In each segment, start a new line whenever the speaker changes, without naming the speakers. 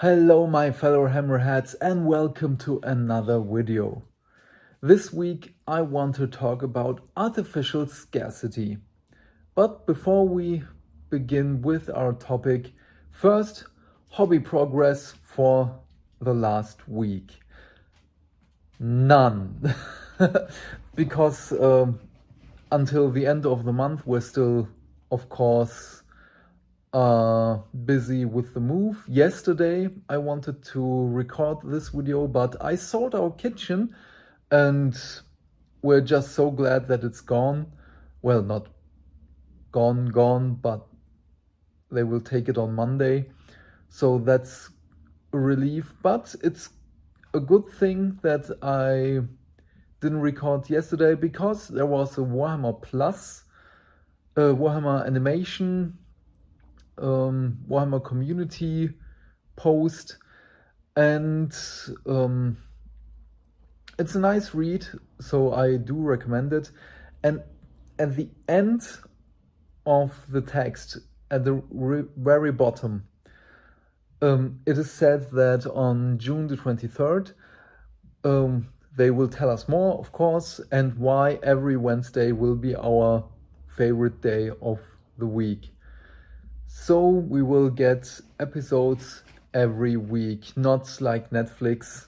Hello my fellow hammerheads and welcome to another video. This week I want to talk about artificial scarcity. But before we begin with our topic, first, hobby progress for the last week. None. Because until the end of the month we're still, of course, busy with the move. Yesterday I wanted to record this video, but I sold our kitchen and we're just so glad that it's gone. Well, not gone, but they will take it on Monday. So that's a relief, but it's a good thing that I didn't record yesterday because there was a Warhammer Plus, Warhammer animation, Warhammer community post, and it's a nice read, so I do recommend it. And at the end of the text, at the very bottom, it is said that on June the 23rd, they will tell us more, of course, and why every Wednesday will be our favorite day of the week. So we will get episodes every week, not like Netflix.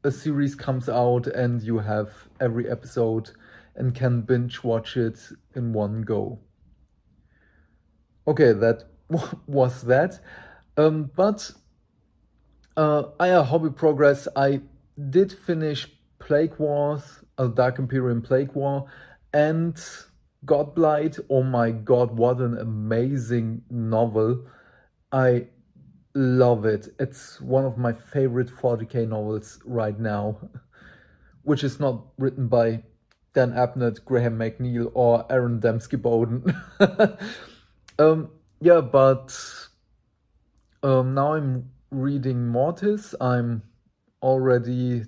A series comes out and you have every episode and can binge watch it in one go. Okay, that was that. But I have hobby progress. I did finish Plague Wars, Dark Imperium Plague War, and Godblight. Oh my god, what an amazing novel. I love it. It's one of my favorite 40k novels right now, which is not written by Dan Abnett, Graham McNeil, or Aaron Dembski-Bowden. Yeah, but now I'm reading Mortis. I'm already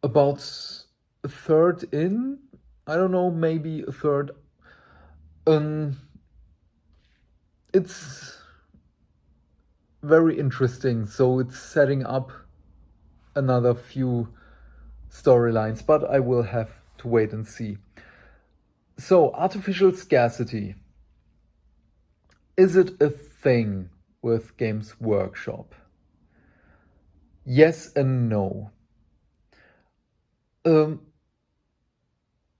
about a third in. I don't know, maybe a third. It's very interesting. So it's setting up another few storylines, but I will have to wait and see. So, artificial scarcity. Is it a thing with Games Workshop? Yes and no.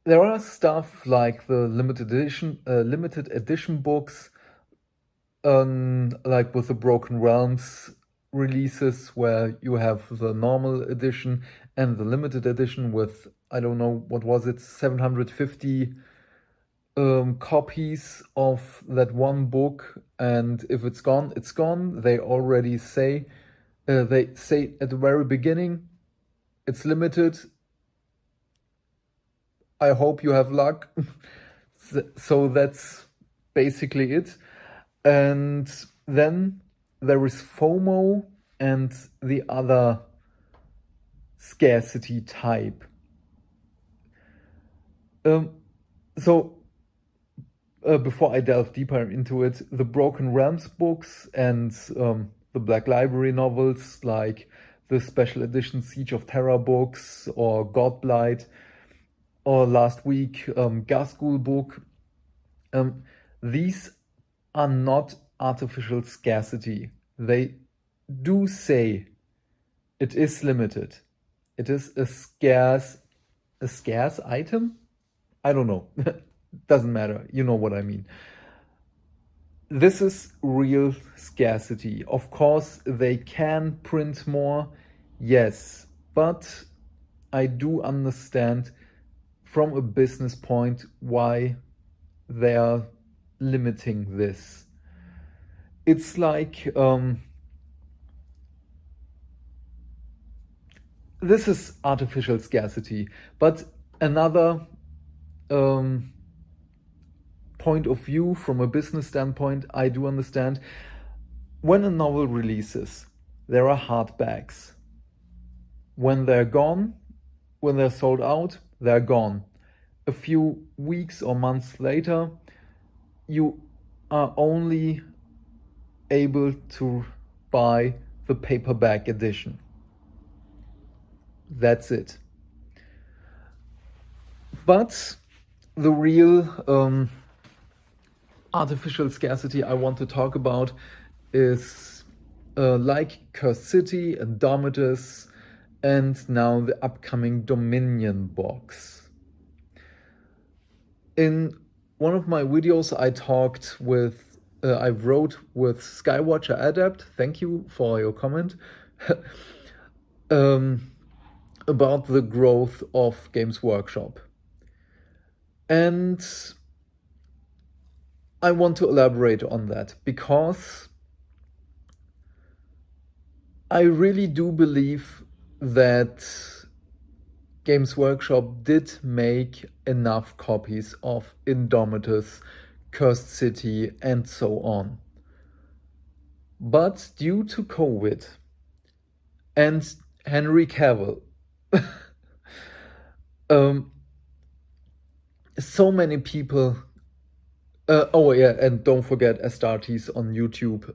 There are stuff like the limited edition books, like with the Broken Realms releases, where you have the normal edition and the limited edition with, I don't know, what was it, 750 copies of that one book, and if it's gone, it's gone. They already say, at the very beginning, it's limited. I hope you have luck. So that's basically it. And then there is FOMO and the other scarcity type. Before I delve deeper into it, the Broken Realms books and the Black Library novels, like the special edition Siege of Terror books or Godblight, or last week Gasgul book, these are not artificial scarcity. They do say it is limited. It is a scarce item? I don't know. Doesn't matter. You know what I mean. This is real scarcity. Of course, they can print more, yes, but I do understand from a business point why they are limiting this. It's like this is artificial scarcity, but another point of view from a business standpoint, I do understand. When a novel releases, there are hardbacks. When they're gone, when they're sold out, they're gone. A few weeks or months later, you are only able to buy the paperback edition. That's it. But the real artificial scarcity I want to talk about is like scarcity, endorse, and now the upcoming Dominion box. In one of my videos, I wrote with Skywatcher Adept, thank you for your comment, about the growth of Games Workshop. And I want to elaborate on that because I really do believe that Games Workshop did make enough copies of Indomitus, Cursed City, and so on. But due to COVID and Henry Cavill, so many people. Oh yeah, and don't forget Astartes on YouTube.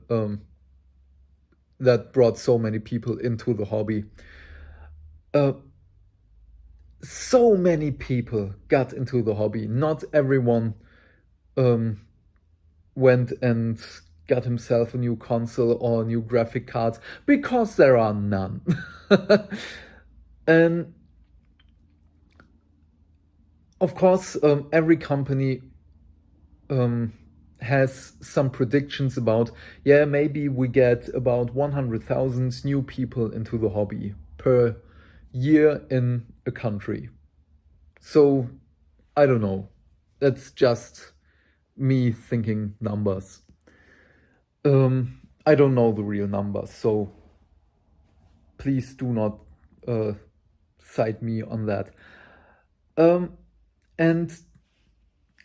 That brought so many people into the hobby. So many people got into the hobby. Not everyone went and got himself a new console or new graphic cards, because there are none. And of course, every company has some predictions about, yeah, maybe we get about 100,000 new people into the hobby per year in a country. So I don't know. That's just me thinking numbers. I don't know the real numbers, so please do not cite me on that. And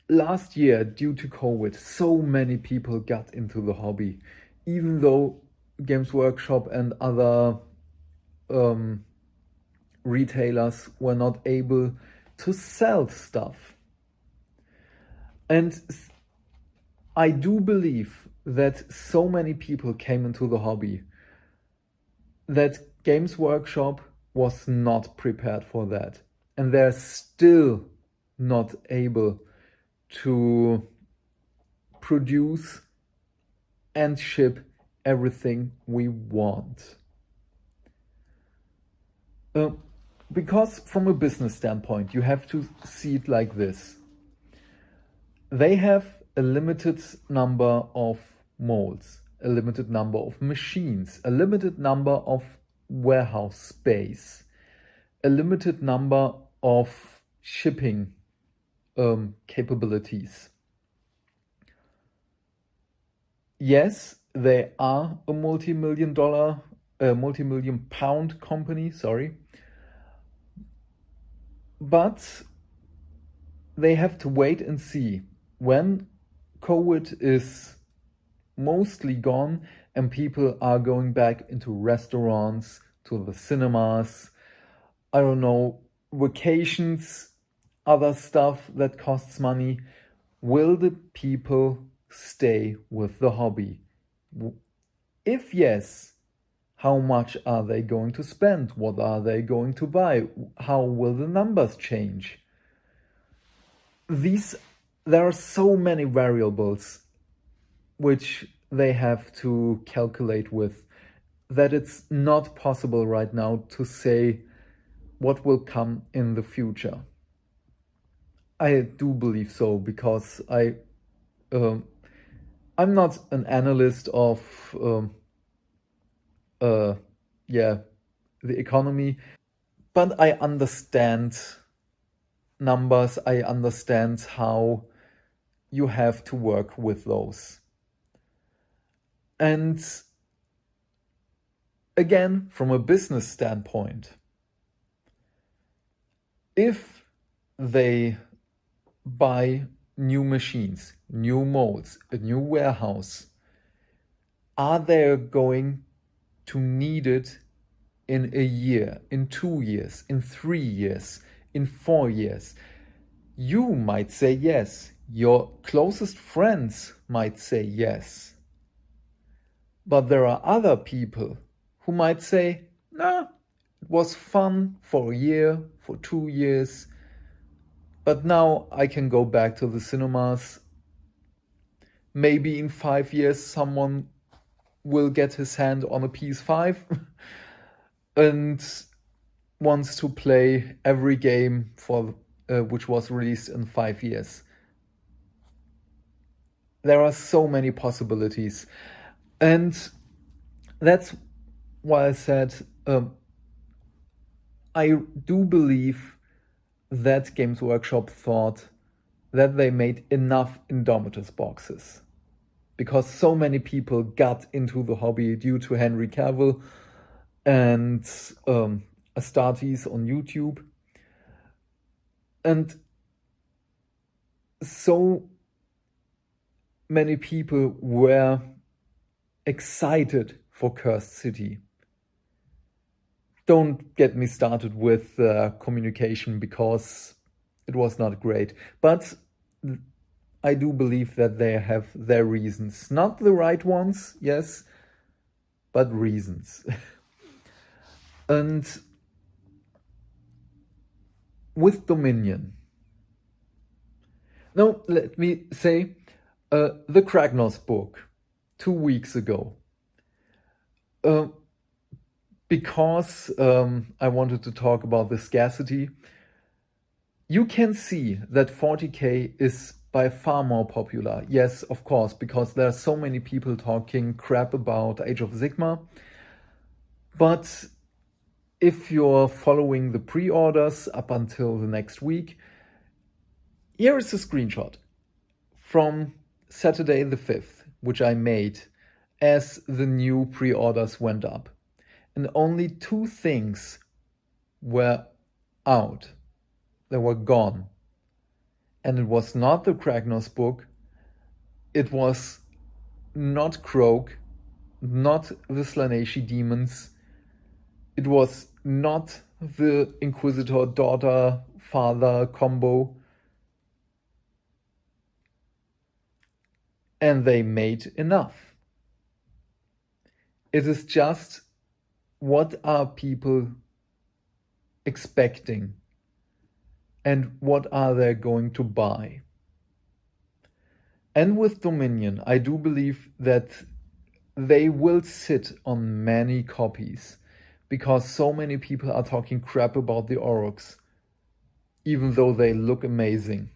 last year, due to COVID, so many people got into the hobby, even though Games Workshop and other retailers were not able to sell stuff. And I do believe that so many people came into the hobby that Games Workshop was not prepared for that. And they're still not able to produce and ship everything we want. Because from a business standpoint, you have to see it like this. They have a limited number of molds, a limited number of machines, a limited number of warehouse space, a limited number of shipping capabilities. Yes, they are a multi-million pound company, but they have to wait and see when COVID is mostly gone and people are going back into restaurants, to the cinemas, I don't know, vacations, other stuff that costs money. Will the people stay with the hobby? If yes, how much are they going to spend? What are they going to buy? How will the numbers change? There are so many variables which they have to calculate with that it's not possible right now to say what will come in the future. I do believe so, because I'm not an analyst of the economy, but I understand numbers. I understand how you have to work with those. And again, from a business standpoint, if they buy new machines, new molds, a new warehouse, are they going to need it in a year, in 2 years, in 3 years, in 4 years? You might say yes. Your closest friends might say yes. But there are other people who might say, nah, it was fun for a year, for 2 years, but now I can go back to the cinemas. Maybe in 5 years someone will get his hand on a PS5 and wants to play every game for which was released in 5 years. There are so many possibilities, and that's why I said I do believe that Games Workshop thought that they made enough Indomitus boxes, because so many people got into the hobby due to Henry Cavill and Astartes on YouTube. And so many people were excited for Cursed City. Don't get me started with communication, because it was not great. But I do believe that they have their reasons. Not the right ones, yes, but reasons. And with Dominion. No, let me say, the Kragnos book, 2 weeks ago. Because I wanted to talk about the scarcity, you can see that 40k is by far more popular. Yes, of course, because there are so many people talking crap about Age of Sigmar. But if you're following the pre-orders up until the next week, here is a screenshot from Saturday the 5th, which I made as the new pre-orders went up. And only 2 things were out. They were gone. And it was not the Kragnos book. It was not Croak, not the Slaaneshi demons. It was not the Inquisitor daughter-father combo. And they made enough. It is just, what are people expecting? And what are they going to buy? And with Dominion, I do believe that they will sit on many copies, because so many people are talking crap about the Oroks, even though they look amazing.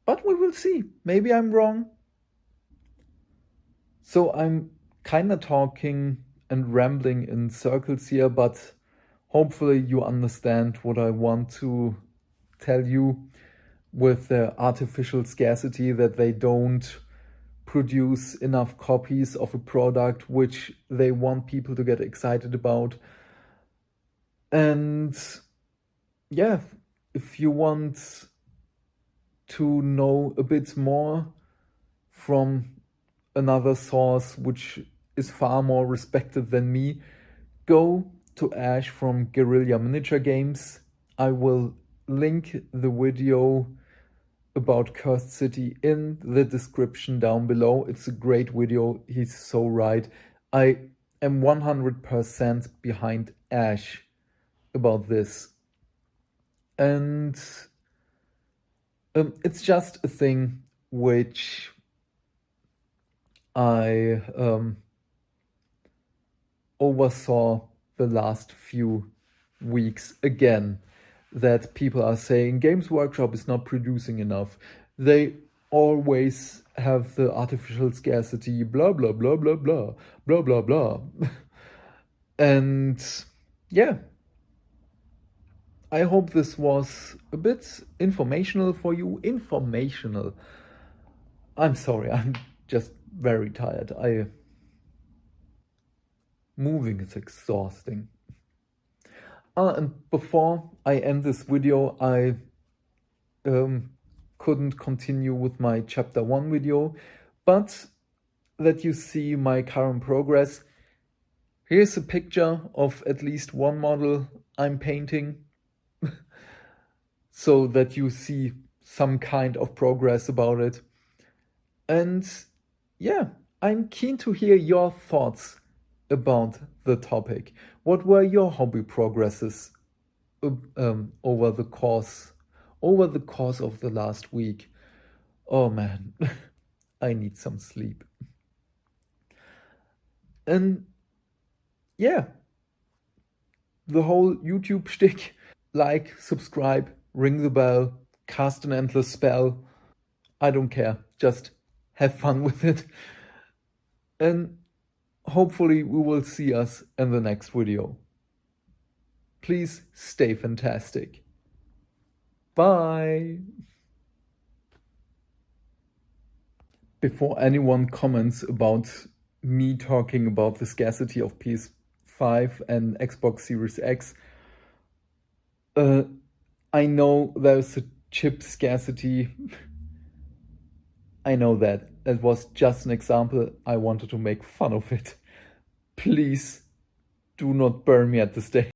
But we will see. Maybe I'm wrong. So I'm kind of talking and rambling in circles here, but hopefully you understand what I want to tell you with the artificial scarcity, that they don't produce enough copies of a product which they want people to get excited about. And yeah, if you want to know a bit more from another source which is far more respected than me, go to Ash from Guerrilla Miniature Games. I will link the video about Cursed City in the description down below. It's a great video. He's so right. I am 100% behind Ash about this. And it's just a thing which I oversaw the last few weeks again, that people are saying Games Workshop is not producing enough. They always have the artificial scarcity, blah, blah, blah, blah, blah, blah, blah, blah. And yeah, I hope this was a bit informational for you. Informational. I'm sorry, I'm just very tired. Moving is exhausting. And before I end this video, I couldn't continue with my chapter 1 video, but that you see my current progress. Here's a picture of at least one model I'm painting, so that you see some kind of progress about it. And yeah, I'm keen to hear your thoughts about the topic. What were your hobby progresses over the course of the last week? Oh man, I need some sleep. And yeah, the whole YouTube shtick. Like, subscribe, ring the bell, cast an endless spell. I don't care. Just have fun with it. And hopefully we will see us in the next video. Please stay fantastic. Bye. Before anyone comments about me talking about the scarcity of PS5 and Xbox Series X, I know there's a chip scarcity. I know that. It was just an example. I wanted to make fun of it. Please do not burn me at the stake.